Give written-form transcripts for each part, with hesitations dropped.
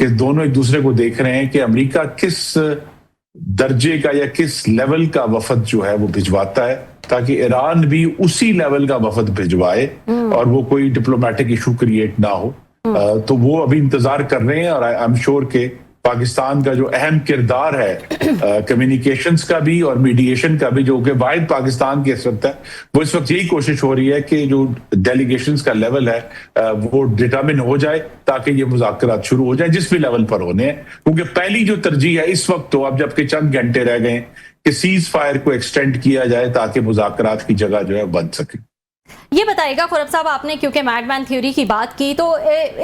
کہ دونوں ایک دوسرے کو دیکھ رہے ہیں کہ امریکہ کس درجے کا یا کس لیول کا وفد جو ہے وہ بھجواتا ہے تاکہ ایران بھی اسی لیول کا وفد بھجوائے اور وہ کوئی ڈپلومیٹک ایشو کریٹ نہ ہو. تو وہ ابھی انتظار کر رہے ہیں اور آئی ایم شیور کہ پاکستان کا جو اہم کردار ہے کمیونیکیشنز کا بھی اور میڈیشن کا بھی جو کہ واحد پاکستان کی حیثیت ہے, وہ اس وقت یہی کوشش ہو رہی ہے کہ جو ڈیلیگیشنز کا لیول ہے وہ ڈٹرمن ہو جائے تاکہ یہ مذاکرات شروع ہو جائیں جس بھی لیول پر ہونے ہیں. کیونکہ پہلی جو ترجیح ہے اس وقت تو اب جبکہ چند گھنٹے رہ گئے کہ سیز فائر کو ایکسٹینڈ کیا جائے تاکہ مذاکرات کی جگہ جو ہے بن سکے. یہ بتائیے گا خورب صاحب, آپ نے کیونکہ میڈ مین تھیوری کی بات کی, تو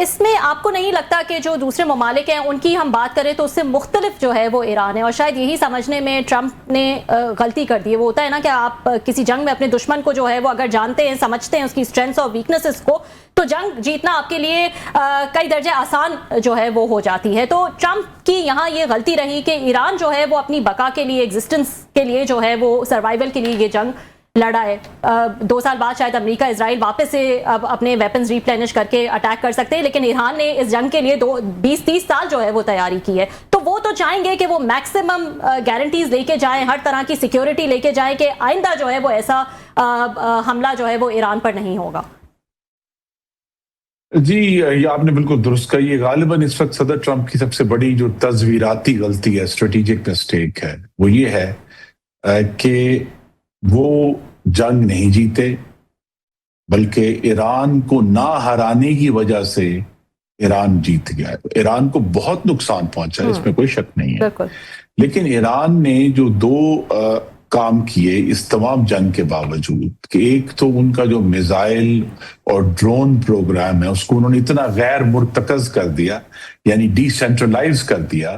اس میں آپ کو نہیں لگتا کہ جو دوسرے ممالک ہیں ان کی ہم بات کریں تو اس سے مختلف جو ہے وہ ایران ہے, اور شاید یہی سمجھنے میں ٹرمپ نے غلطی کر دی ہے. وہ ہوتا ہے نا کہ آپ کسی جنگ میں اپنے دشمن کو جو ہے وہ اگر جانتے ہیں, سمجھتے ہیں اس کی اسٹرینتھس اور ویکنسز کو, تو جنگ جیتنا آپ کے لیے کئی درجے آسان جو ہے وہ ہو جاتی ہے. تو ٹرمپ کی یہاں یہ غلطی رہی کہ ایران جو ہے وہ اپنی بقا کے لیے, ایگزسٹنس کے لیے جو ہے وہ سروائیول کے لیے یہ جنگ لڑا ہے. 2 سال بعد شاید امریکہ اسرائیل واپس سے اب اپنے ویپنز ریپلینش کر کے اٹیک کر سکتے ہیں, لیکن ایران نے اس جنگ کے لیے 20-30 سال جو ہے وہ تیاری کی ہے. تو وہ تو چاہیں گے کہ وہ میکسیمم گارنٹیز لے کے جائیں, ہر طرح کی سیکیورٹی لے کے جائیں کہ آئندہ جو ہے وہ ایسا حملہ جو ہے وہ ایران پر نہیں ہوگا. جی یہ آپ نے بالکل درست کہا. یہ غالباً اس وقت صدر ٹرمپ کی سب سے بڑی جو تصویراتی غلطی ہے, اسٹریٹجک مسٹیک ہے, وہ یہ ہے کہ وہ جنگ نہیں جیتے بلکہ ایران کو نہ ہرانے کی وجہ سے ایران جیت گیا ہے. ایران کو بہت نقصان پہنچا ہے, اس میں کوئی شک نہیں ہے, لیکن ایران نے جو 2 کام کیے اس تمام جنگ کے باوجود, کہ ایک تو ان کا جو میزائل اور ڈرون پروگرام ہے اس کو انہوں نے اتنا غیر مرتکز کر دیا, یعنی ڈی سینٹرلائز کر دیا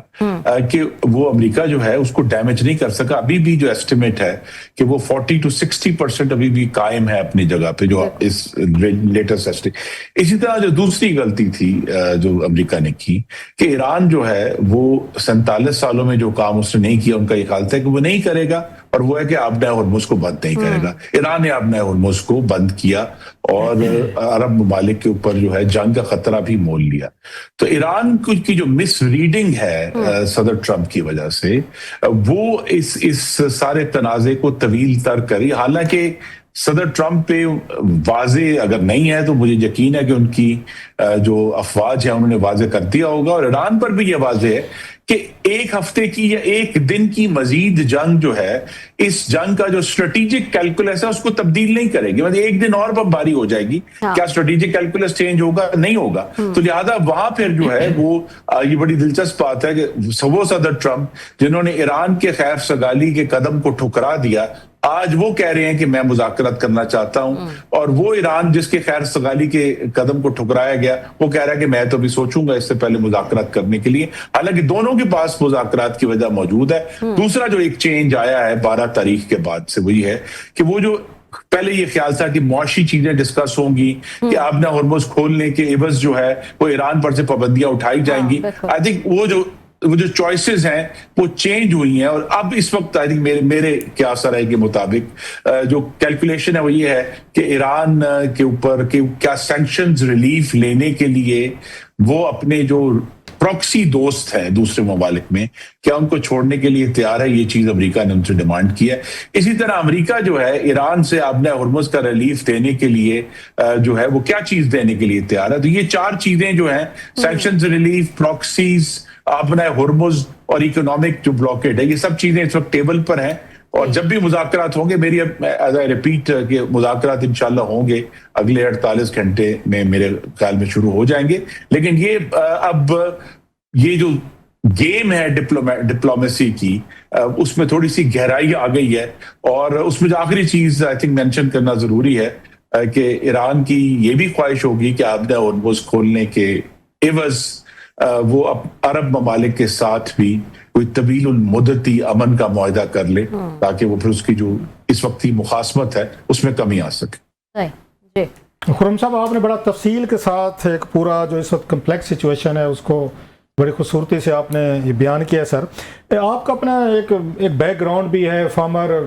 کہ وہ امریکہ جو ہے اس کو ڈیمیج نہیں کر سکا. ابھی بھی جو ایسٹیمیٹ ہے کہ وہ 40-60% ابھی بھی قائم ہے اپنی جگہ پہ, جو اس لیٹسٹ ایسٹیمیٹ. اسی طرح جو دوسری غلطی تھی جو امریکہ نے کی کہ ایران جو ہے وہ 47 سالوں میں جو کام اس نے نہیں کیا, ان کا یہ خیال تھا کہ وہ نہیں کرے گا, اور وہ ہے کہ آبنہ ہرمز کو بند نہیں کرے گا. ایران نے آبنہ ہرمز کو بند کیا اور عرب ممالک کے اوپر جو ہے جنگ کا خطرہ بھی مول لیا. تو ایران کی جو مس ریڈنگ ہے صدر ٹرمپ کی وجہ سے, وہ اس سارے تنازع کو طویل تر کری. حالانکہ صدر ٹرمپ پہ واضح اگر نہیں ہے تو مجھے یقین ہے کہ ان کی جو افواج ہیں انہوں نے واضح کر دیا ہوگا, اور ایران پر بھی یہ واضح ہے کہ 1 ہفتے کی یا 1 دن کی مزید جنگ جو ہے, اس جنگ کا جو اسٹریٹجک کیلکولس ہے اس کو تبدیل نہیں کرے گی. مطلب 1 دن اور بمباری ہو جائے گی, کیا اسٹریٹجک کیلکولس چینج ہوگا؟ نہیں ہوگا. تو لہذا وہاں پھر جو ہے وہ یہ بڑی دلچسپ بات ہے کہ وہ صدر ٹرمپ جنہوں نے ایران کے خیر سگالی کے قدم کو ٹھکرا دیا, آج وہ کہہ رہے ہیں کہ میں مذاکرات کرنا چاہتا ہوں, اور وہ ایران جس کے خیر سگالی کے قدم کو ٹھکرایا گیا وہ کہہ رہا ہے کہ میں تو بھی سوچوں گا اس سے پہلے مذاکرات کرنے کے لیے. حالانکہ دونوں کے پاس مذاکرات کی وجہ موجود ہے. دوسرا جو ایک چینج آیا ہے 12 تاریخ کے بعد سے, وہ یہ ہے کہ وہ جو پہلے یہ خیال تھا کہ معاشی چیزیں ڈسکس ہوں گی, کہ آبنہ ہرمز کھولنے کے عوض جو ہے وہ ایران پر سے پابندیاں اٹھائی جائیں گی. آئی تھنک وہ جو چوائسز ہیں وہ چینج ہوئی ہیں, اور اب اس وقت آئی تھنک میرے کیا رائے کے مطابق جو کیلکولیشن ہے وہ یہ ہے کہ ایران کے اوپر کہ کیا سینکشنز ریلیف لینے کے لیے وہ اپنے جو پروکسی دوست ہیں دوسرے ممالک میں, کیا ان کو چھوڑنے کے لیے تیار ہے. یہ چیز امریکہ نے ان سے ڈیمانڈ کی ہے. اسی طرح امریکہ جو ہے ایران سے آبنہ ہرمز کا ریلیف دینے کے لیے جو ہے وہ کیا چیز دینے کے لیے تیار ہے. تو یہ 4 چیزیں جو ہیں, سینکشنز ریلیف, پروکسیز, آبنہ ہرمز اور اکنامک جو بلاکیڈ ہے, یہ سب چیزیں اس وقت ٹیبل پر ہیں. اور جب بھی مذاکرات ہوں گے, میری ایز اے ریپیٹ کہ مذاکرات انشاءاللہ ہوں گے اگلے 48 گھنٹے میں میرے خیال میں شروع ہو جائیں گے. لیکن یہ اب یہ جو گیم ہے ڈپلومیسی کی, اس میں تھوڑی سی گہرائی آ گئی ہے. اور اس میں جو آخری چیز آئی تھنک مینشن کرنا ضروری ہے کہ ایران کی یہ بھی خواہش ہوگی کہ آبنہ ہرمز کھولنے کے عوض وہ عرب ممالک کے ساتھ بھی کوئی طویل المدتی امن کا معاہدہ کر لے, تاکہ وہ پھر اس کی جو اس وقت کی مخاصمت ہے اس میں کمی آ سکے. خرم صاحب, آپ نے بڑا تفصیل کے ساتھ ایک پورا جو اس وقت کمپلیکس سچویشن ہے اس کو بڑی خوبصورتی سے آپ نے یہ بیان کیا. سر, آپ کا اپنا ایک بیک گراؤنڈ بھی ہے, فارمر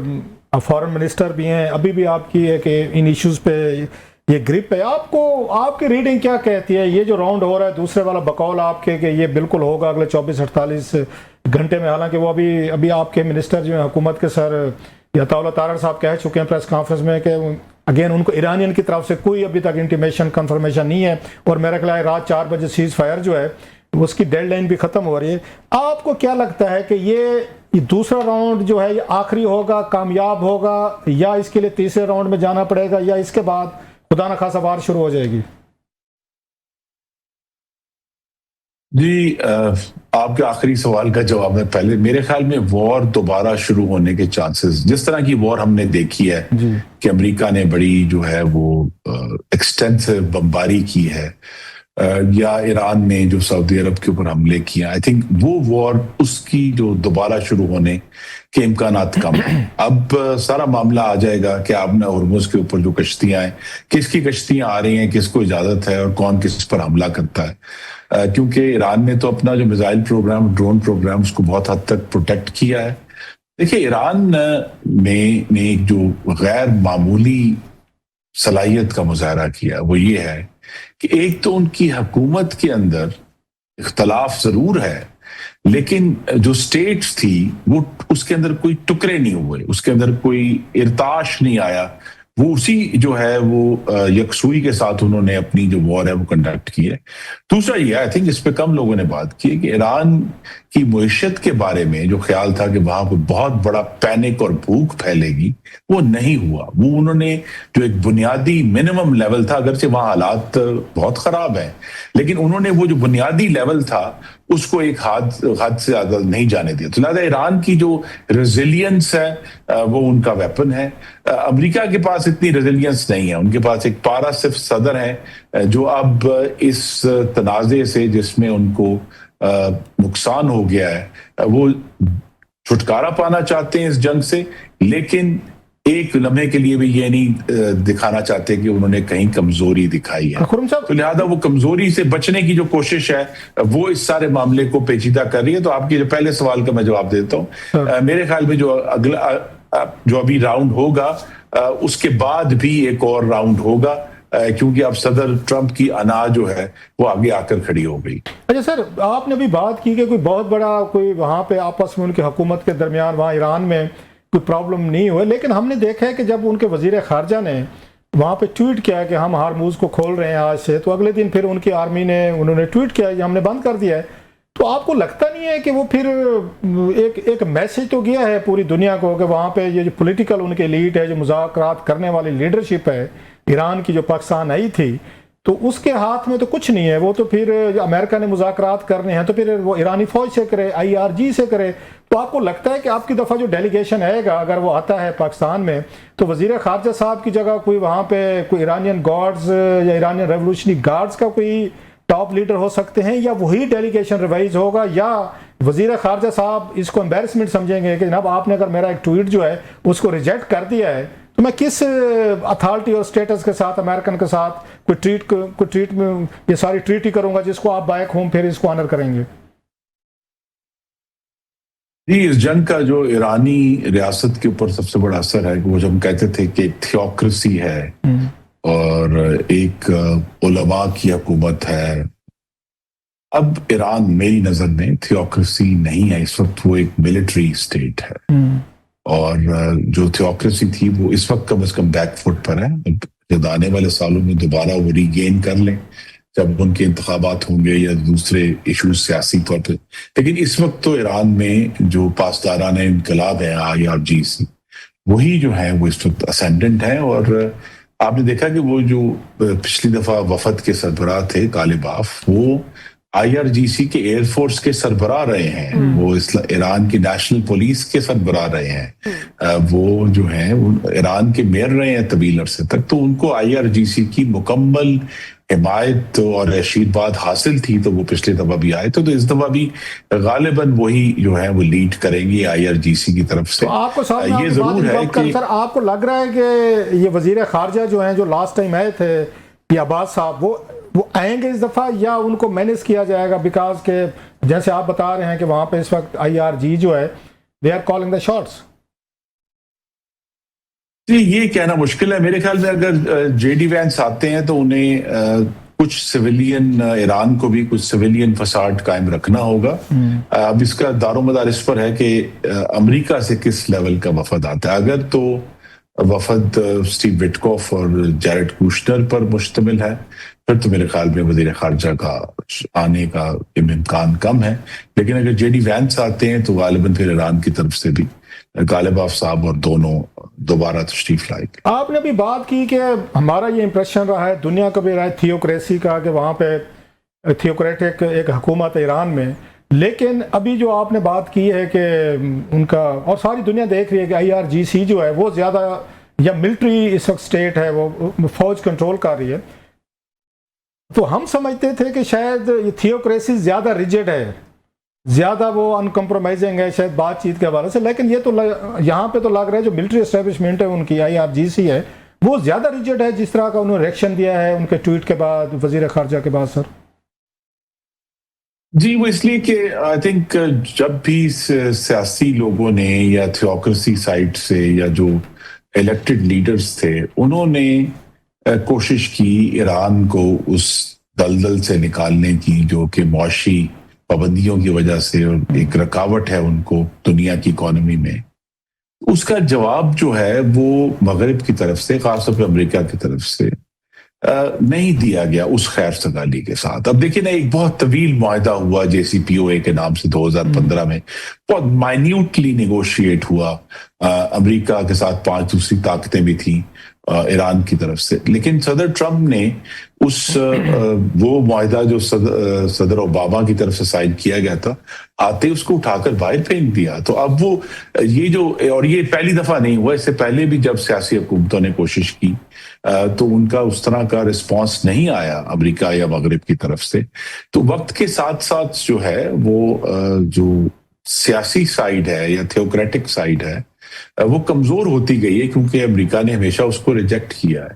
فارن منسٹر بھی ہیں, ابھی بھی آپ کی ہے کہ ان ایشوز پہ یہ گرپ ہے. آپ کی ریڈنگ کیا کہتی ہے؟ یہ جو راؤنڈ ہو رہا ہے دوسرے والا بقول آپ کے کہ یہ بالکل ہوگا اگلے 24-48 گھنٹے میں، حالانکہ وہ ابھی آپ کے منسٹر جو ہیں حکومت کے سر عطا اللہ تارڑ صاحب کہہ چکے ہیں پریس کانفرنس میں کہ اگین ان کو ایرانین کی طرف سے کوئی ابھی تک انٹیمیشن کنفرمیشن نہیں ہے، اور میرا خیال ہے رات 4 بجے سیز فائر جو ہے اس کی ڈیڈ لائن بھی ختم ہو رہی ہے. آپ کو کیا لگتا ہے کہ یہ دوسرا راؤنڈ جو ہے یہ آخری ہوگا، کامیاب ہوگا، یا اس کے لیے تیسرے راؤنڈ میں جانا پڑے گا، یا اس کے بعد خدا نہ خاصا وار شروع ہو جائے گی؟ جی، آپ کے آخری سوال کا جواب ہے. پہلے میرے خیال میں وار دوبارہ شروع ہونے کے چانسز، جس طرح کی وار ہم نے دیکھی ہے کہ امریکہ نے بڑی جو ہے وہ ایکسٹینسو بمباری کی ہے، یا ایران نے جو سعودی عرب کے اوپر حملے کیے، آئی تھنک وہ وار اس کی جو دوبارہ شروع ہونے کے امکانات کم ہیں. اب سارا معاملہ آ جائے گا کہ آپ نے ہرمز کے اوپر جو کشتیاں ہیں، کس کی کشتیاں آ رہی ہیں، کس کو اجازت ہے، اور کون کس پر حملہ کرتا ہے. کیونکہ ایران نے تو اپنا جو میزائل پروگرام، ڈرون پروگرام، اس کو بہت حد تک پروٹیکٹ کیا ہے. دیکھیے، ایران نے ایک جو غیر معمولی صلاحیت کا مظاہرہ کیا وہ یہ ہے کہ ایک تو ان کی حکومت کے اندر اختلاف ضرور ہے، لیکن جو سٹیٹس تھی وہ اس کے اندر کوئی ٹکرے نہیں ہوئے، اس کے اندر کوئی ارتاش نہیں آیا. وہ اسی جو ہے وہ یکسوئی کے ساتھ انہوں نے اپنی جو وار ہے وہ کنڈکٹ کی ہے. دوسرا یہ آئی تھنک اس پہ کم لوگوں نے بات کی کہ ایران کی معیشت کے بارے میں جو خیال تھا کہ وہاں کوئی بہت بڑا پینک اور بھوک پھیلے گی، وہ نہیں ہوا. وہ انہوں نے جو ایک بنیادی منیمم لیول تھا، اگرچہ وہاں حالات بہت خراب ہیں، لیکن انہوں نے وہ جو بنیادی لیول تھا اس کو ایک حد سے زیادہ نہیں جانے دیا. تو لہٰذا ایران کی جو ریزیلینس ہے وہ ان کا ویپن ہے. امریکہ کے پاس اتنی ریزیلینس نہیں ہے. ان کے پاس ایک پارا صرف صدر ہے جو اب اس تنازع سے جس میں ان کو نقصان ہو گیا ہے وہ چھٹکارا پانا چاہتے ہیں اس جنگ سے، لیکن ایک لمحے کے لیے بھی یہ نہیں دکھانا چاہتے کہ انہوں نے کہیں کمزوری دکھائی ہے. تو لہذا وہ کمزوری سے بچنے کی جو کوشش ہے وہ اس سارے معاملے کو پیچیدہ کر رہی ہے. تو آپ کے جو پہلے سوال کا میں جواب دیتا ہوں. میرے خیال میں جو ابھی راؤنڈ ہوگا اس کے بعد بھی ایک اور راؤنڈ ہوگا، کیونکہ اب صدر ٹرمپ کی انا جو ہے وہ آگے آ کر کھڑی ہو گئی. اچھا سر، آپ نے بھی بات کی کہ کوئی بہت بڑا کوئی وہاں پہ آپس میں ان کی حکومت کے درمیان وہاں ایران میں کوئی پرابلم نہیں ہوئے، لیکن ہم نے دیکھا ہے کہ جب ان کے وزیر خارجہ نے وہاں پہ ٹویٹ کیا کہ ہم ہارموز کو کھول رہے ہیں آج سے، تو اگلے دن پھر ان کی آرمی نے انہوں نے ٹویٹ کیا کہ ہم نے بند کر دیا ہے. تو آپ کو لگتا نہیں ہے کہ وہ پھر ایک میسج تو گیا ہے پوری دنیا کو کہ وہاں پہ یہ جو پولیٹیکل ان کے لیڈ ہے، جو مذاکرات کرنے والی لیڈرشپ ہے ایران کی جو پاکستان آئی تھی، تو اس کے ہاتھ میں تو کچھ نہیں ہے. وہ تو پھر امریکہ نے مذاکرات کرنے ہیں تو پھر وہ ایرانی فوج سے کرے، IRG سے کرے. تو آپ کو لگتا ہے کہ آپ کی دفعہ جو ڈیلیگیشن آئے گا اگر وہ آتا ہے پاکستان میں، تو وزیر خارجہ صاحب کی جگہ کوئی وہاں پہ کوئی ایرانین گارڈز یا ایرانین ریولوشنری گارڈز کا کوئی ٹاپ لیڈر ہو سکتے ہیں، یا وہی ڈیلیگیشن ریوائز ہوگا، یا وزیر خارجہ صاحب اس کو امبیرسمنٹ سمجھیں گے کہ جناب آپ نے اگر میرا ایک ٹویٹ جو ہے اس کو ریجیکٹ کر دیا ہے تو میں کس اتھارٹی اور سٹیٹس کے ساتھ امریکن کے ساتھ کوئی ٹریٹ میں یہ ساری ٹریٹ ہی کروں گا جس کو آپ بیک ہوم پھر اس کو آنر کریں گے. جی، اس جنگ کا جو ایرانی ریاست کے اوپر سب سے بڑا اثر ہے کہ وہ جب ہم کہتے تھے کہ تھیوکریسی ہے اور ایک علماء کی حکومت ہے، اب ایران میری نظر میں تھیوکریسی نہیں ہے. اس وقت وہ ایک ملٹری اسٹیٹ ہے، اور جو تھیوکریسی تھی وہ اس وقت کم از کم بیک فٹ پر ہے. جب آنے والے سالوں میں دوبارہ وہ ری گین کر لیں جب ان کے انتخابات ہوں گے یا دوسرے ایشوز سیاسی طور پہ. لیکن اس وقت تو ایران میں جو پاسداران انقلاب ہیں IRGC وہی جو ہیں وہ اس وقت اسینڈنٹ ہیں. اور آپ نے دیکھا کہ وہ جو پچھلی دفعہ وفد کے سربراہ تھے غالباف، وہ IRGC کے ایئر فورس کے سربراہ رہے ہیں، وہ ایران کی نیشنل پولیس کے سربراہ رہے ہیں، وہ جو ہیں ایران کے میئر رہے ہیں طویل عرصے تک. تو ان کو IRGC کی مکمل حمایت اور آشیرواد حاصل تھی، تو وہ پچھلے دفعہ بھی آئے تو اس دفعہ بھی غالباً وہی جو ہے وہ لیڈ کریں گے IRGC کی طرف سے. آپ کو یہ ضرور ہے کہ سر آپ کو لگ رہا ہے کہ یہ وزیر خارجہ جو ہیں جو لاسٹ ٹائم آئے تھے یہ عباس صاحب وہ آئیں گے اس دفعہ، یا ان کو مینیج کیا جائے گا؟ بیکاز کہ جیسے آپ بتا رہے ہیں کہ وہاں پہ اس وقت IRG جو ہے they are calling the shots. یہ کہنا مشکل ہے. میرے خیال میں اگر جے ڈی وینس آتے ہیں تو انہیں کچھ سویلین ایران کو بھی کچھ سویلین فساد قائم رکھنا ہوگا. اب اس کا دار و مدار اس پر ہے کہ امریکہ سے کس لیول کا وفد آتا ہے. اگر تو وفد اسٹیو وٹکوف اور جیرڈ کوشنر پر مشتمل ہے پھر تو میرے خیال میں وزیر خارجہ کا آنے کا امکان کم ہے. لیکن اگر جے ڈی وینس آتے ہیں تو غالباً پھر ایران کی طرف سے بھی غالباف صاحب اور دونوں دوبارہ تشریف لائے گے. آپ نے بھی بات کی کہ ہمارا یہ امپریشن رہا ہے, دنیا کا بھی رہا ہے تھیوکریسی کا, کہ وہاں پہ تھیوکریٹک ایک حکومت ہے ایران میں. لیکن ابھی جو آپ نے بات کی ہے کہ ان کا, اور ساری دنیا دیکھ رہی ہے کہ IRGC جو ہے وہ زیادہ, یا ملٹری اس وقت اسٹیٹ ہے, وہ فوج کنٹرول کر رہی ہے. تو ہم سمجھتے تھے کہ شاید یہ تھیوکریسی زیادہ ریجڈ ہے, زیادہ وہ ان کمپرومائزنگ ہے شاید بات چیت کے حوالے سے. لیکن یہ تو یہاں پہ تو لگ رہا ہے جو ملٹری اسٹیبلشمنٹ ہے ان کی IRGC ہے وہ زیادہ ریجڈ ہے, جس طرح کا انہوں نے ریئیکشن دیا ہے ان کے ٹویٹ کے بعد, وزیر خارجہ کے بعد. سر جی وہ اس لیے کہ آئی تھنک جب بھی سیاسی لوگوں نے یا تھیوکریسی سائڈ سے یا جو الیکٹڈ لیڈرز تھے انہوں نے کوشش کی ایران کو اس دلدل سے نکالنے کی جو کہ معاشی پابندیوں کی وجہ سے ایک رکاوٹ ہے ان کو دنیا کی اکانومی میں, اس کا جواب جو ہے وہ مغرب کی طرف سے, خاص طور پہ امریکہ کی طرف سے نہیں دیا گیا اس خیر سگالی کے ساتھ. اب دیکھیں نا, ایک بہت طویل معاہدہ ہوا JCPOA کے نام سے 2015 میں, بہت مائنیوٹلی نیگوشیٹ ہوا. امریکہ کے ساتھ 5 دوسری طاقتیں بھی تھیں ایران کی طرف سے. لیکن صدر ٹرمپ نے وہ معاہدہ جو صدر اوباما کی طرف سے سائن کیا گیا تھا آتے اس کو اٹھا کر باہر پھینک دیا. تو اب وہ یہ جو, اور یہ پہلی دفعہ نہیں ہوا, اس سے پہلے بھی جب سیاسی حکومتوں نے کوشش کی تو ان کا اس طرح کا رسپانس نہیں آیا امریکہ یا مغرب کی طرف سے. تو وقت کے ساتھ ساتھ جو ہے وہ جو سیاسی سائیڈ ہے یا تھیوکریٹک سائیڈ ہے وہ کمزور ہوتی گئی ہے, کیونکہ امریکہ نے ہمیشہ اس کو ریجیکٹ کیا ہے.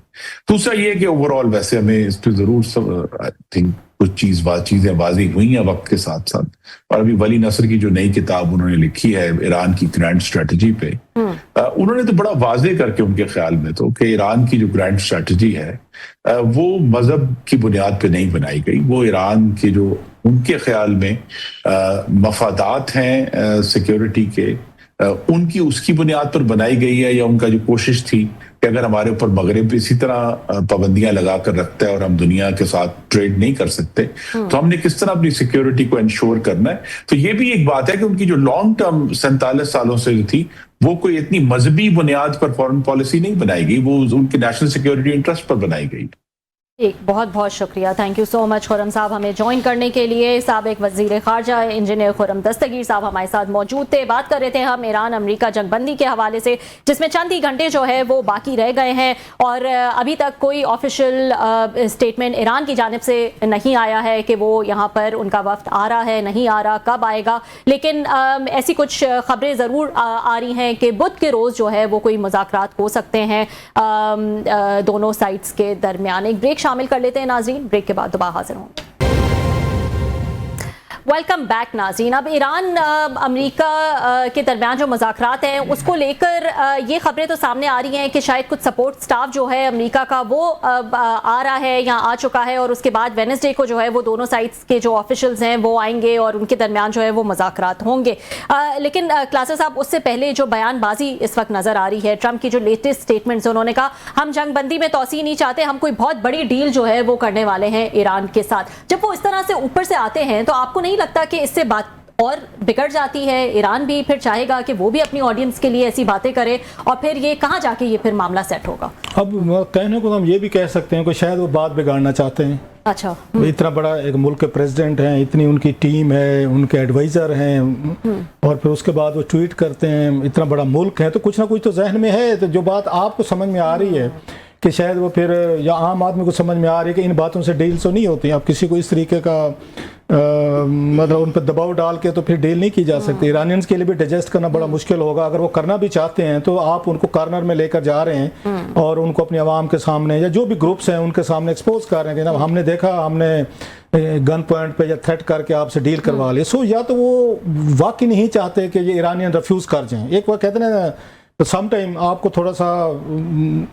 دوسرا یہ کہ اوور آل ویسے ہمیں اس پہ ضرور کچھ چیزیں واضح ہوئی ہیں وقت کے ساتھ ساتھ. اور ابھی ولی نصر کی جو نئی کتاب انہوں نے لکھی ہے ایران کی گرینڈ اسٹریٹجی پہ, انہوں نے تو بڑا واضح کر کے ان کے خیال میں تو کہ ایران کی جو گرینڈ اسٹریٹجی ہے وہ مذہب کی بنیاد پہ نہیں بنائی گئی. وہ ایران کے جو ان کے خیال میں مفادات ہیں سیکیورٹی کے, ان کی اس کی بنیاد پر بنائی گئی ہے, یا ان کا جو کوشش تھی کہ اگر ہمارے اوپر مغرب اسی طرح پابندیاں لگا کر رکھتا ہے اور ہم دنیا کے ساتھ ٹریڈ نہیں کر سکتے تو ہم نے کس طرح اپنی سیکیورٹی کو انشور کرنا ہے. تو یہ بھی ایک بات ہے کہ ان کی جو لانگ ٹرم 47 سالوں سے جو تھی وہ کوئی اتنی مذہبی بنیاد پر فورن پالیسی نہیں بنائی گئی, وہ ان کے نیشنل سیکیورٹی انٹرسٹ پر بنائی گئی. ایک بہت بہت شکریہ, تھینک یو سو مچ خرم صاحب ہمیں جوائن کرنے کے لیے. سابق وزیر خارجہ انجینئر خرم دستگیر صاحب ہمارے ساتھ موجود تھے. بات کر رہے تھے ہم ایران امریکہ جنگ بندی کے حوالے سے, جس میں چند ہی گھنٹے جو ہے وہ باقی رہ گئے ہیں اور ابھی تک کوئی آفیشیل اسٹیٹمنٹ ایران کی جانب سے نہیں آیا ہے کہ وہ یہاں پر ان کا وفد آ رہا ہے, نہیں آ رہا, کب آئے گا. لیکن ایسی کچھ خبریں ضرور آ رہی ہیں کہ بدھ کے روز جو ہے وہ کوئی مذاکرات ہو سکتے ہیں دونوں سائٹس کے درمیان. ایک بریک شامل کر لیتے ہیں ناظرین, بریک کے بعد دوبارہ حاضر ہوں گے. ویلکم بیک ناظرین. اب ایران امریکہ کے درمیان جو مذاکرات ہیں اس کو لے کر یہ خبریں تو سامنے آ رہی ہیں کہ شاید کچھ سپورٹ سٹاف جو ہے امریکہ کا وہ آ رہا ہے یا آ چکا ہے, اور اس کے بعد وینسڈے کو جو ہے وہ دونوں سائٹس کے جو آفیشلز ہیں وہ آئیں گے اور ان کے درمیان جو ہے وہ مذاکرات ہوں گے. لیکن کلاسر صاحب, اس سے پہلے جو بیان بازی اس وقت نظر آ رہی ہے, ٹرمپ کی جو لیٹسٹ اسٹیٹمنٹس, انہوں نے کہا ہم جنگ بندی میں توسیع نہیں چاہتے, ہم کوئی بہت بڑی ڈیل جو ہے وہ کرنے والے ہیں ایران کے ساتھ. جب وہ اس طرح سے اوپر سے آتے ہیں تو آپ کو نہیں لگتا کہ اس سے بات اور بگڑ جاتی ہے؟ ایران بھی پھر چاہے گا کہ وہ بھی اپنی آڈینس کے لیے ایسی باتیں کرے, اور پھر یہ کہاں جا کے یہ پھر معاملہ سیٹ ہوگا؟ اب کہنے کو ہم یہ بھی کہہ سکتے ہیں کہ شاید وہ بات بگاڑنا چاہتے ہیں. اچھا, اتنا بڑا ایک ملک کے پریزیڈنٹ ہیں, اتنی ان کی ٹیم ہے, ان کے ایڈوائزر ہیں, اور پھر اس کے بعد وہ ٹویٹ کرتے ہیں, اتنا بڑا ملک ہے, تو کچھ نہ کچھ تو ذہن میں ہے. تو جو بات آپ کو سمجھ میں آ رہی ہے کہ شاید وہ پھر, یا عام آدمی کو سمجھ میں آ رہی ہے کہ ان باتوں سے ڈیل تو نہیں ہوتی. اب کسی کو اس طریقے کا مطلب ان پہ دباؤ ڈال کے تو پھر ڈیل نہیں کی جا سکتی. ایرانینز کے لیے بھی ڈائجسٹ کرنا بڑا مشکل ہوگا. اگر وہ کرنا بھی چاہتے ہیں تو آپ ان کو کارنر میں لے کر جا رہے ہیں اور ان کو اپنی عوام کے سامنے یا جو بھی گروپس ہیں ان کے سامنے ایکسپوز کر رہے ہیں کہ ہم نے دیکھا, ہم نے گن پوائنٹ پہ یا تھریٹ کر کے آپ سے ڈیل کروا لیا. سو یا تو وہ واقعی نہیں چاہتے کہ یہ ایرانین ریفیوز کر جائیں. ایک وہ کہتے ہیں تو سم ٹائم آپ کو تھوڑا سا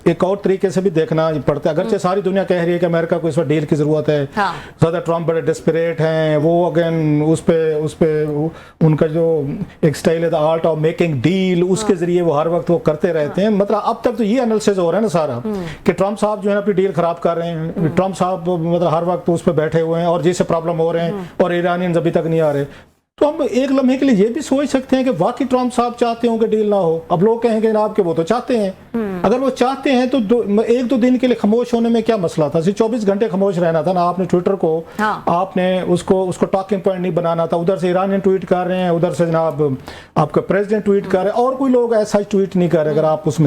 ایک اور طریقے سے بھی دیکھنا پڑتا ہے. اگرچہ ساری دنیا کہہ رہی ہے کہ امریکہ کو اس وقت ڈیل کی ضرورت ہے, زیادہ ٹرمپ بڑے ڈسپریٹ ہیں, وہ اگین اس پہ ان کا جو ایک سٹائل ہے the art of making deal, اس کے ذریعے وہ ہر وقت وہ کرتے رہتے ہیں. مطلب اب تک تو یہ انالیسز ہو رہا ہے نا سارا کہ ٹرمپ صاحب جو ہے اپنی ڈیل خراب کر رہے ہیں, ٹرمپ صاحب مطلب ہر وقت اس پہ بیٹھے ہوئے ہیں اور جیسے پرابلم ہو رہے ہیں اور ایرانینز ابھی تک نہیں آ رہے. تو ہم ایک لمحے کے لیے یہ بھی سوچ سکتے ہیں کہ واقعی ٹرمپ صاحب چاہتے ہوں کہ ڈیل نہ ہو. اب لوگ کہیں گے جناب کہ وہ تو چاہتے ہیں, اگر وہ چاہتے ہیں تو ایک دو دن کے لیے خاموش ہونے میں کیا مسئلہ تھا؟ 24 گھنٹے خاموش رہنا تھا نا. آپ نے ٹویٹر کو آپ نے اس کو ٹاکنگ پوائنٹ نہیں بنانا تھا. ادھر سے ایرانین ٹویٹ کر رہے ہیں, ادھر سے جناب آپ کا پریزیڈنٹ ٹویٹ کر رہے ہیں, اور کوئی لوگ ایسا ٹویٹ نہیں کر رہے اگر آپ اس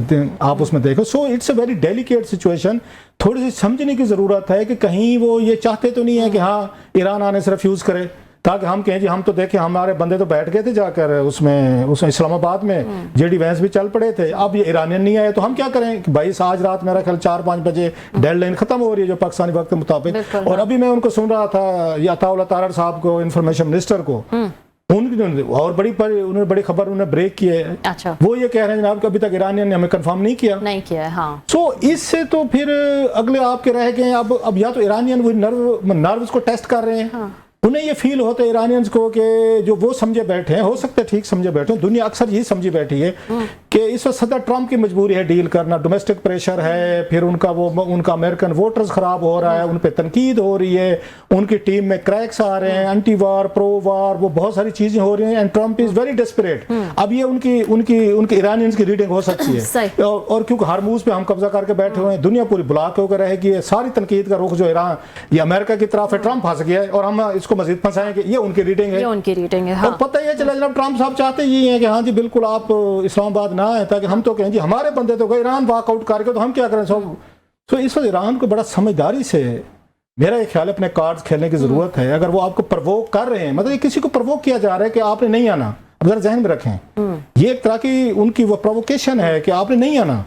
میں دیکھو. So it's a very delicate situation. تھوڑی سی سمجھنے کی ضرورت ہے کہ کہیں وہ یہ چاہتے تو نہیں ہے کہ ہاں ایران آنے سے ریفیوز کرے, تاکہ ہم کہیں جی ہم تو دیکھیں ہمارے بندے تو بیٹھ گئے تھے جا کر اس میں اسلام آباد میں, جے ڈی وینس بھی چل پڑے تھے, اب یہ ایرانین نہیں آئے تو ہم کیا کریں کہ بھائی آج رات میرا خیال 4-5 بجے ڈیڈ لائن ختم ہو رہی ہے جو پاکستانی وقت کے مطابق. اور ابھی میں ان کو سن رہا تھا یہ عطا اللہ طارڑ صاحب کو, انفارمیشن منسٹر کو, ان کی اور انہوں نے بڑی خبر انہوں نے بریک کی ہے. وہ یہ کہہ رہے ہیں جناب کہ ابھی تک ایرانین نے ہمیں کنفرم نہیں کیا. سو اس سے تو پھر اگلے آپ کے رہ گئے اب یا تو ایرانین وہ نروز کو ٹیسٹ کر رہے ہیں, انہیں یہ فیل ہوتا ہے ایرانینز کو کہ جو وہ سمجھے بیٹھے ہیں, ہو سکتا ہے ٹھیک سمجھے بیٹھے ہیں, دنیا اکثر یہی سمجھی بیٹھی ہے کہ اس وقت صدر ٹرمپ کی مجبوری ہے ڈیل کرنا, ڈومیسٹک پریشر ہے, پھر ان کا امریکن ووٹرز خراب ہو رہا ہے, ان پہ تنقید ہو رہی ہے, ان کی ٹیم میں کریکس آ رہے ہیں, انٹی وار پرو وار وہ بہت ساری چیزیں ہو رہی ہیں, and Trump is very desperate. اب یہ ان کی ایرانینز کی ریڈنگ ہو سکتی ہے, اور کیونکہ ہارموز پہ ہم قبضہ کر کے بیٹھے ہوئے ہیں, دنیا پوری بلاک ہو کر رہے گی, ساری تنقید کا رخ جو ایران یا امریکہ کی طرف ہے, ٹرمپ پھنس گیا ہے اور ہم اس کو مزید پھنسائیں گے. یہ ان کی ریڈنگ ہے. اور پتہ یہ چلا جناب ٹرمپ صاحب چاہتے یہ ہیں کہ ہاں جی بالکل آپ اسلام آباد نہ آئیں, تاکہ ہم تو کہیں جی ہمارے بندے تو گئے ایران واک آؤٹ کر کے, تو ہم کیا کریں. سو اس وقت ایران کو بڑا سمجھداری سے میرا یہ خیال ہے اپنے کارڈز کھیلنے کی ضرورت ہے. اگر وہ آپ کو پرووک کر رہے ہیں, مطلب یہ کسی کو پرووک کیا جا رہا ہے کہ آپ نے نہیں آنا, اب ذرا ذہن میں رکھیں یہ ایک طرح کی ان کی وہ پرووکیشن ہے کہ آپ نے نہیں آنا.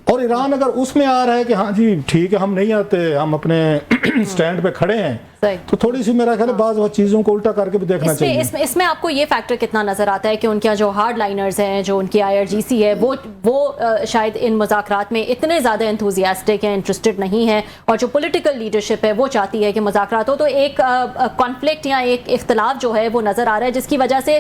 اور ایران اگر اس میں آ رہا ہے کہ ہاں جی ٹھیک ہے ہم نہیں آتے, ہم اپنے سٹینڈ پہ کھڑے ہیں, تو تھوڑی سی میرا خیال ہے بعض وہ چیزوں کو الٹا کر کے بھی دیکھنا چاہیے. اس میں آپ کو یہ فیکٹر کتنا نظر آتا ہے کہ ان کے جو ہارڈ لائنرز ہیں, جو ان کی IRGC ہے, وہ شاید ان مذاکرات میں اتنے زیادہ انتھوزیاسٹک ہیں, انٹرسٹڈ نہیں ہیں, اور جو پولیٹیکل لیڈرشپ ہے وہ چاہتی ہے کہ مذاکرات ہو, تو ایک کانفلکٹ یا ایک اختلاف جو ہے وہ نظر آ رہا ہے, جس کی وجہ سے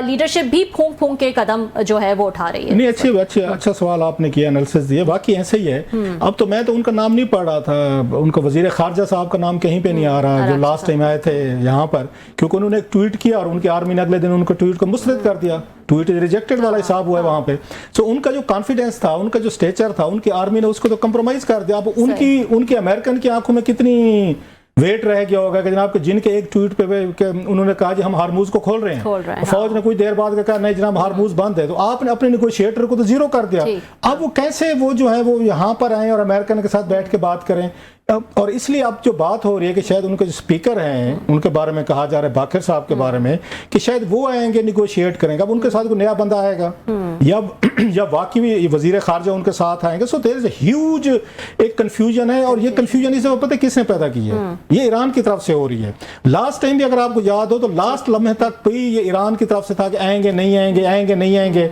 لیڈرشپ بھی پھونک کے قدم جو ہے وہ اٹھا رہی ہے. نہیں, اچھا سوال آپ نے کیا, انالیسس دیا, واقعی ایسے ہی ہے. اب تو میں تو ان کا نام نہیں پڑھ رہا تھا, ان کا وزیر خارجہ صاحب کا نام کہیں پہ نہیں آ رہا جو لاسٹ ٹائم آئے تھے یہاں پر, کیونکہ انہوں نے ایک ٹویٹ کیا اور ان کی آرمی نے اگلے دن ان کو ٹویٹ کو مسترد کر دیا. ٹویٹ ریجیکٹڈ والا حساب ہوا ہے وہاں پہ. سو ان کا جو کانفیڈنس تھا, ان کا جو سٹیچر تھا, ان کی آرمی نے اس کو تو کمپرومائز کر دیا. اب ان کی امریکن کی آنکھوں میں کتنی ویٹ رہ گیا ہوگا کہ جناب کہ جن کے ایک ٹویٹ پہ انہوں نے کہا جی ہم ہارموز کو کھول رہے ہیں, فوج نے کچھ دیر بعد کہا نہیں جناب ہارموز بند ہے, تو آپ نے اپنے نیگوشیٹر کو تو زیرو کر دیا. اب وہ کیسے وہ جو ہے وہ یہاں پر آئیں اور امریکن کے ساتھ بیٹھ کے بات کریں. اور اس لیے اب جو بات ہو رہی ہے کہ شاید ان کے جو اسپیکر ہیں ان کے بارے میں کہا جا رہا ہے, باقر صاحب کے بارے میں, کہ شاید وہ آئیں گے نیگوشیٹ کریں گے. اب ان کے ساتھ کوئی نیا بندہ آئے گا یا واقعی وزیر خارجہ ان کے ساتھ آئیں گے. سو دیر از اے ہیوج ایک کنفیوژن ہے, اور یہ کنفیوژن اسے پتہ کس نے پیدا کی ہے, یہ ایران کی طرف سے ہو رہی ہے. لاسٹ ٹائم بھی اگر آپ کو یاد ہو تو لاسٹ لمحے تک بھی یہ ایران کی طرف سے تھا کہ آئیں گے نہیں آئیں گے, آئیں گے نہیں آئیں گے.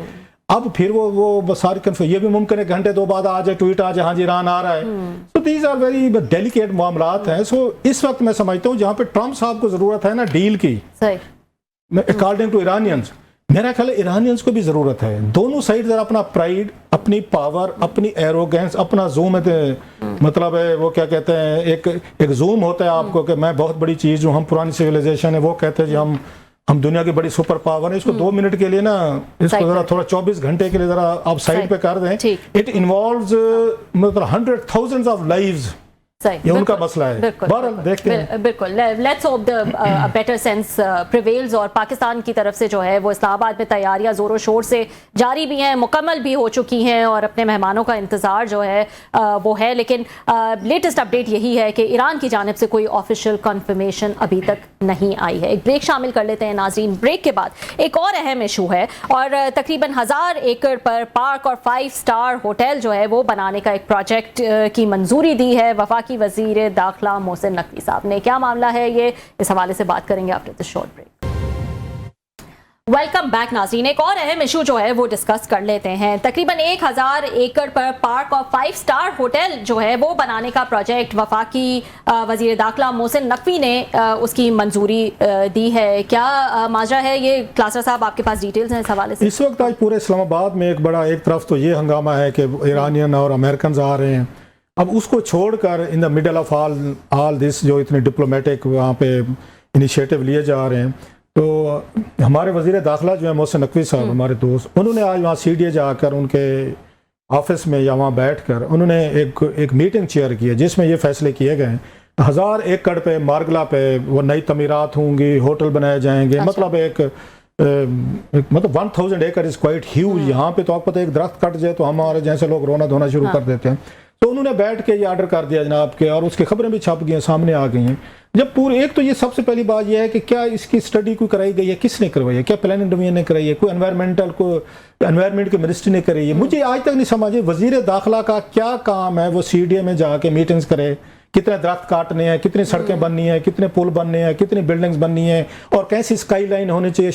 اب پھر وہ ساری کنفیوژن, یہ بھی ممکن ہے گھنٹے 2 بعد آ جائے ٹویٹ آ جائے ہاں جی ایران آ رہا ہے. So these are very delicate معاملات ہیں. سو اس وقت میں سمجھتا ہوں جہاں پہ ٹرمپ صاحب کو ضرورت ہے نا ڈیل کی, اکارڈنگ ٹو ایرانینز, میرا خیال ہے ایرانینز کو بھی ضرورت ہے. دونوں سائڈ ذرا اپنا پرائیڈ, اپنی پاور, اپنی ایروگینس, اپنا زوم ہے, مطلب ہے وہ کیا کہتے ہیں ایک زوم ہوتا ہے آپ کو کہ میں بہت بڑی چیز ہوں, ہم پرانی سویلائزیشن ہے, وہ کہتے ہیں جی ہم دنیا کی بڑی سپر پاور ہے. اس کو 2 منٹ کے لیے نا, اس کو ذرا تھوڑا 24 گھنٹے کے لیے ذرا آپ سائڈ پہ کر دیں. اٹ انوالوز مطلب 100,000 آف لائیوز. یہ ان کا مسئلہ ہے. بہرحال دیکھتے ہیں. بالکل, let's hope the better sense prevails. اور پاکستان کی طرف سے جو ہے وہ اسلام آباد میں تیاریاں زور و شور سے جاری بھی ہیں, مکمل بھی ہو چکی ہیں, اور اپنے مہمانوں کا انتظار جو ہے وہ ہے. لیکن لیٹسٹ اپڈیٹ یہی ہے کہ ایران کی جانب سے کوئی آفیشیل کنفرمیشن ابھی تک نہیں آئی ہے. ایک بریک شامل کر لیتے ہیں ناظرین. بریک کے بعد ایک اور اہم ایشو ہے, اور تقریباً 1000 ایکڑ پر پارک اور 5 اسٹار ہوٹل جو ہے وہ بنانے کا ایک پروجیکٹ کی منظوری دی ہے وفاقی وزیر داخلہ محسن نقوی صاحب نے. کیا معاملہ ہے یہ, اس حوالے سے بات کریں گے after the short break. Welcome back ناظرین، ایک اور اہم ایشو جو ہے وہ ڈسکس کر لیتے ہیں۔ تقریباً 1000 ایکڑ پر پارک اور 5 اسٹار ہوٹل جو ہے وہ بنانے کا پروجیکٹ وفاقی وزیر داخلہ محسن نقوی نے اس کی منظوری دی ہے۔ کیا ماجرا ہے یہ؟ کلاسر صاحب آپ کے پاس ڈیٹیلز ہیں اس حوالے سے؟ اس وقت آج پورے اسلام آباد میں ایک طرف تو یہ ہنگامہ ہے کہ ایرانین اور امریکنز آ رہے ہیں، اب اس کو چھوڑ کر ان دا مڈل آف آل دس جو اتنے ڈپلومیٹک وہاں پہ انیشیٹو لیے جا رہے ہیں، تو ہمارے وزیر داخلہ جو ہے محسن نقوی صاحب، ہمارے دوست، انہوں نے آج وہاں سی ڈی اے جا کر ان کے آفس میں یا وہاں بیٹھ کر انہوں نے ایک میٹنگ چیئر کی ہے جس میں یہ فیصلے کیے گئے ہیں 1000 ایکڑ پہ مارگلا پہ وہ نئی تعمیرات ہوں گی، ہوٹل بنائے جائیں گے۔ مطلب 1000 ایکڑ از کوائٹ ہیوج۔ یہاں پہ تو آپ پتہ ایک درخت کٹ جائے تو ہمارے جیسے لوگ رونا دھونا شروع کر دیتے ہیں۔ تو انہوں نے بیٹھ کے یہ آرڈر کر دیا جناب کے، اور اس کی خبریں بھی چھپ گئی ہیں، سامنے آ گئی ہیں۔ جب پورے ایک تو یہ سب سے پہلی بات یہ ہے کہ کیا اس کی اسٹڈی کوئی کرائی گئی ہے، کس نے کروائی ہے؟ کیا پلاننگ ڈویژن نے کرائی ہے؟ کوئی انوائرمنٹ کے منسٹری نے کرائی ہے؟ مجھے آج تک نہیں سمجھے وزیر داخلہ کا کیا کام ہے وہ سی ڈی اے میں جا کے میٹنگز کرے، کتنے درخت کاٹنے ہیں، کتنی سڑکیں بننی ہیں، کتنے پل بننے ہیں، کتنی بلڈنگز بننی ہیں، اور کیسی اسکائی لائن ہونی چاہیے۔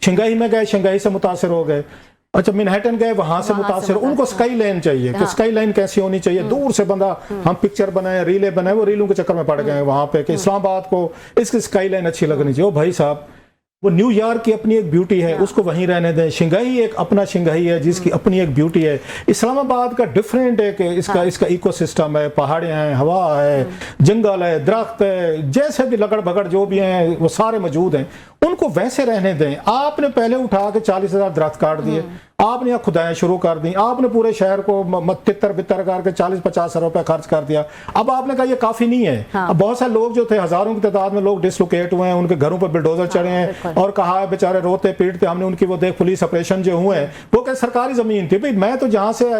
شنگائی میں گئے، شنگائی سے متاثر ہو گئے، اچھا منہٹن گئے، وہاں سے متاثر، ان کو اسکائی لائن چاہیے کہ اسکائی لائن کیسی ہونی چاہیے۔ دور سے بندہ ہم پکچر بنائے، ریلیں بنائے، وہ ریلوں کے چکر میں پڑ گئے وہاں پہ کہ اسلام آباد کو اس کی اسکائی لائن اچھی لگنی چاہیے۔ او بھائی صاحب، وہ نیو یارک کی اپنی ایک بیوٹی ہے، اس کو وہیں رہنے دیں۔ شنگھائی ایک اپنا شنگھائی ہے جس کی اپنی ایک بیوٹی ہے۔ اسلام آباد کا ڈیفرنٹ ہے کہ اس کا ایکو سسٹم ہے، پہاڑیاں ہیں، ہوا ہے، جنگل ہے، درخت ہے، جیسے بھی لگڑ بھگڑ جو بھی ہیں وہ سارے موجود ہیں، ان کو ویسے رہنے دیں۔ آپ نے پہلے اٹھا کے 40,000 درخت کاٹ دیے، آپ نے کھدائیں شروع کر دیں، آپ نے پورے شہر کو تتر بتر کر کے 40-50 روپے خرچ کر دیا۔ اب آپ نے کہا یہ کافی نہیں ہے۔ اب بہت سارے لوگ جو تھے، ہزاروں کی تعداد میں لوگ ڈسلوکیٹ ہوئے ہیں، ان کے گھروں پر بلڈوزر چڑھے ہیں، اور کہا ہے بیچارے روتے پیٹتے، ہم نے ان کی وہ دیکھ پولیس آپریشن جو ہوئے ہیں، وہ کہ سرکاری زمین تھی۔ بھئی میں تو جہاں سے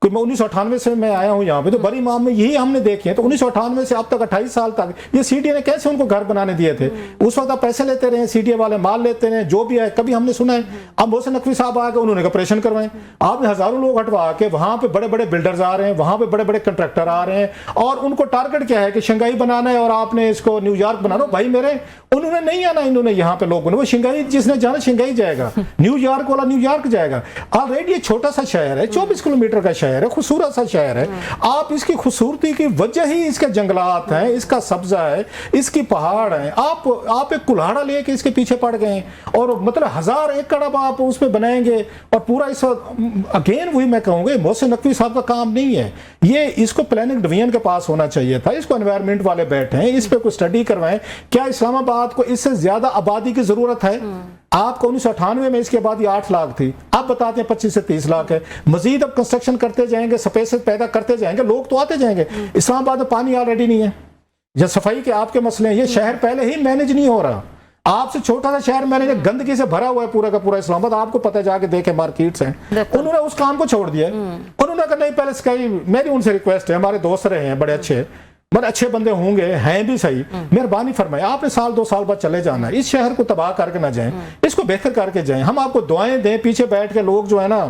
1998 سے میں آیا ہوں یہاں پہ، تو بڑی امام میں یہی ہم نے دیکھے ہیں۔ تو 1998 سے اب تک 28 سال تک یہ سی ڈی اے نے کیسے ان کو گھر بنانے دیے تھے؟ اس وقت آپ پیسے لیتے رہے، سی ڈی اے والے مال لیتے رہے، جو بھی ہے کبھی ہم نے سنا ہے؟ اب محسن نقوی صاحب آ کے انہوں نے آپریشن کروائے، آپ نے ہزاروں لوگ ہٹوا کے، وہاں پہ بڑے بڑے بلڈرز آ رہے ہیں، وہاں پہ بڑے بڑے کنٹریکٹر آ رہے ہیں، اور ان کو ٹارگٹ کیا ہے کہ شنگھائی بنانا ہے اور آپ نے اس کو نیو یارک بنانا۔ بھائی میرے، انہوں نے نہیں آنا، انہوں نے یہاں پہ لوگوں نے، وہ شنگھائی جس نے جانا شنگھائی جائے گا، نیو یارک والا نیو یارک جائے گا۔ آلریڈی یہ چھوٹا سا شہر ہے، 24 کلومیٹر کا شہر ہے، خوبصورت سا شہر ہے۔ آپ اس کی خوبصورتی کی وجہ ہی اس کے جنگلات ہیں، اس کا سبزہ ہے، اس کی پہاڑ ہیں۔ آپ ایک کلہاڑا لے کے اس کے پیچھے پڑ گئے ہیں، اور مطلب 1000 ایکڑ اب آپ اس پہ بنائیں گے، اور پورا اس اگین وہی میں کہوں گا محسن نقوی صاحب کا کام نہیں ہے یہ۔ اس کو پلاننگ ڈویژن کے پاس ہونا چاہیے تھا، اس کو انوائرمنٹ والے بیٹھے ہیں، اس پہ کوئی اسٹڈی کروائیں۔ کیا اسلام آباد کو اس سے زیادہ آبادی کی ضرورت ہے؟ آپ کو 1998 میں اس کی آبادی 8 لاکھ تھی، اب بتاتے ہیں 25 سے 30 لاکھ ہے۔ مزید اب کنسٹرکشن کرتے جائیں گے، سپیسز پیدا کرتے جائیں گے، لوگ تو آتے جائیں گے۔ اسلام آباد میں پانی آلریڈی نہیں ہے، یا صفائی کے آپ کے مسئلے ہیں، یہ شہر پہلے ہی مینج نہیں ہو رہا۔ آپ سے چھوٹا سا شہر مینج گندگی سے بھرا ہوا ہے پورا کا پورا اسلام آباد، آپ کو پتہ جا کے دیکھیں مارکیٹس ہیں۔ انہوں نے اس کام کو چھوڑ دیا، انہوں نے کہا نہیں پہلے اسکائی، میری ان سے ریکویسٹ ہے، ہمارے دوست رہے ہیں بڑے اچھے، بڑے اچھے بندے ہوں گے، ہیں بھی صحیح، مہربانی فرمائیں آپ نے 2 سال بعد چلے جانا ہے، اس شہر کو تباہ کر کے نہ جائیں، اس کو بہتر کر کے جائیں۔ ہم آپ کو دعائیں دیں، پیچھے بیٹھ کے لوگ جو ہے نا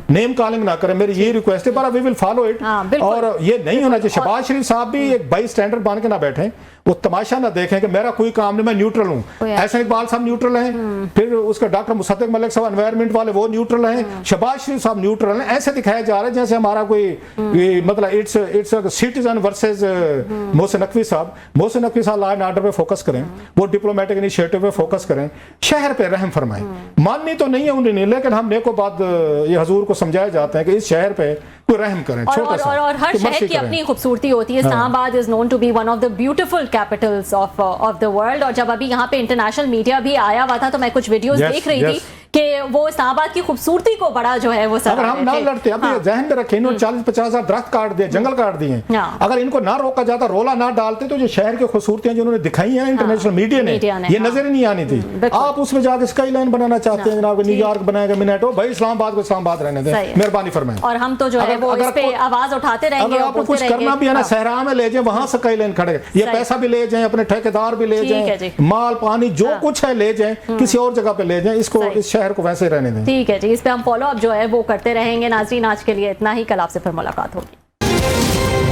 نیم کالنگ نہ کریں، میری یہ ریکویسٹ ہے، پر وی ول فالو اٹ۔ اور یہ نہیں ہونا چاہیے، شہباز شریف صاحب بھی ایک بائی اسٹینڈرڈ بن کے نہ بیٹھیں، وہ تماشا نہ دیکھیں کہ میرا کوئی کام نہیں، میں نیوٹرل ہوں۔ احسن اقبال صاحب نیوٹرل ہیں، پھر اس کا ڈاکٹر مصدق ملک صاحب انوائرمنٹ والے وہ نیوٹرل ہیں، شہباز شریف صاحب نیوٹرل ہیں۔ ایسے دکھایا جا رہا ہے جیسے ہمارا کوئی مطلب it's citizen versus Mohsin Naqvi صاحب۔ محسن نقوی صاحب لا اینڈ آرڈر پہ فوکس کریں، وہ ڈپلومیٹک انیشیٹو پہ فوکس کریں، شہر پہ رحم فرمائیں۔ ماننی تو نہیں ہے انہیں نہیں، لیکن ہم نیکو بات یہ حضور کو سمجھایا جاتا ہے کہ اس شہر پہ کوئی رحم کریں، چھوٹا سا۔ اور ہر شہر کی اپنی خوبصورتی ہوتی ہے۔ Islamabad is known to be one of the beautiful capitals of the world, اور جب ابھی یہاں پہ انٹرنیشنل میڈیا بھی آیا ہوا تھا تو میں کچھ ویڈیوز دیکھ رہی تھی کہ وہ اسلام آباد کی خوبصورتی کو بڑا جو ہے وہ اگر ہم نہ لڑتے، اب ذہن میں رکھیں، انہوں نے 40-50 ہزار درخت کاٹ دیے، جنگل کاٹ دیے، اگر ان کو نہ روکا جاتا، رولا نہ ڈالتے، تو جو شہر کی خوبصورتیاں جو انہوں نے دکھائی ہیں انٹرنیشنل میڈیا نے، یہ نظر ہی نہیں آنی تھی۔ آپ اس میں جا کے اسکائی لائن بنانا چاہتے ہیں جناب، نیو یارک بنائے گا، منیٹو، بھائی اسلام آباد کو اسلام آباد رہنے دیں، مہربانی فرمائیں۔ اور ہم تو جو ہے وہ اس پہ آواز اٹھاتے رہیں گے، اگر آپ کو کچھ کرنا بھی ہے نا، صحرا میں لے جائیں، وہاں اسکائی لائن کھڑے، یہ پیسہ بھی لے جائیں، اپنے ٹھیکیدار بھی لے جائیں، مال پانی جو کچھ ہے لے جائیں، کسی اور جگہ پہ لے جائیں، اس کو اس شہر کو ویسے رہنے دیں۔ ٹھیک ہے جی، اس پہ ہم فالو اپ جو ہے وہ کرتے رہیں گے۔ ناظرین آج کے لیے اتنا ہی، کل آپ سے پھر ملاقات ہوگی۔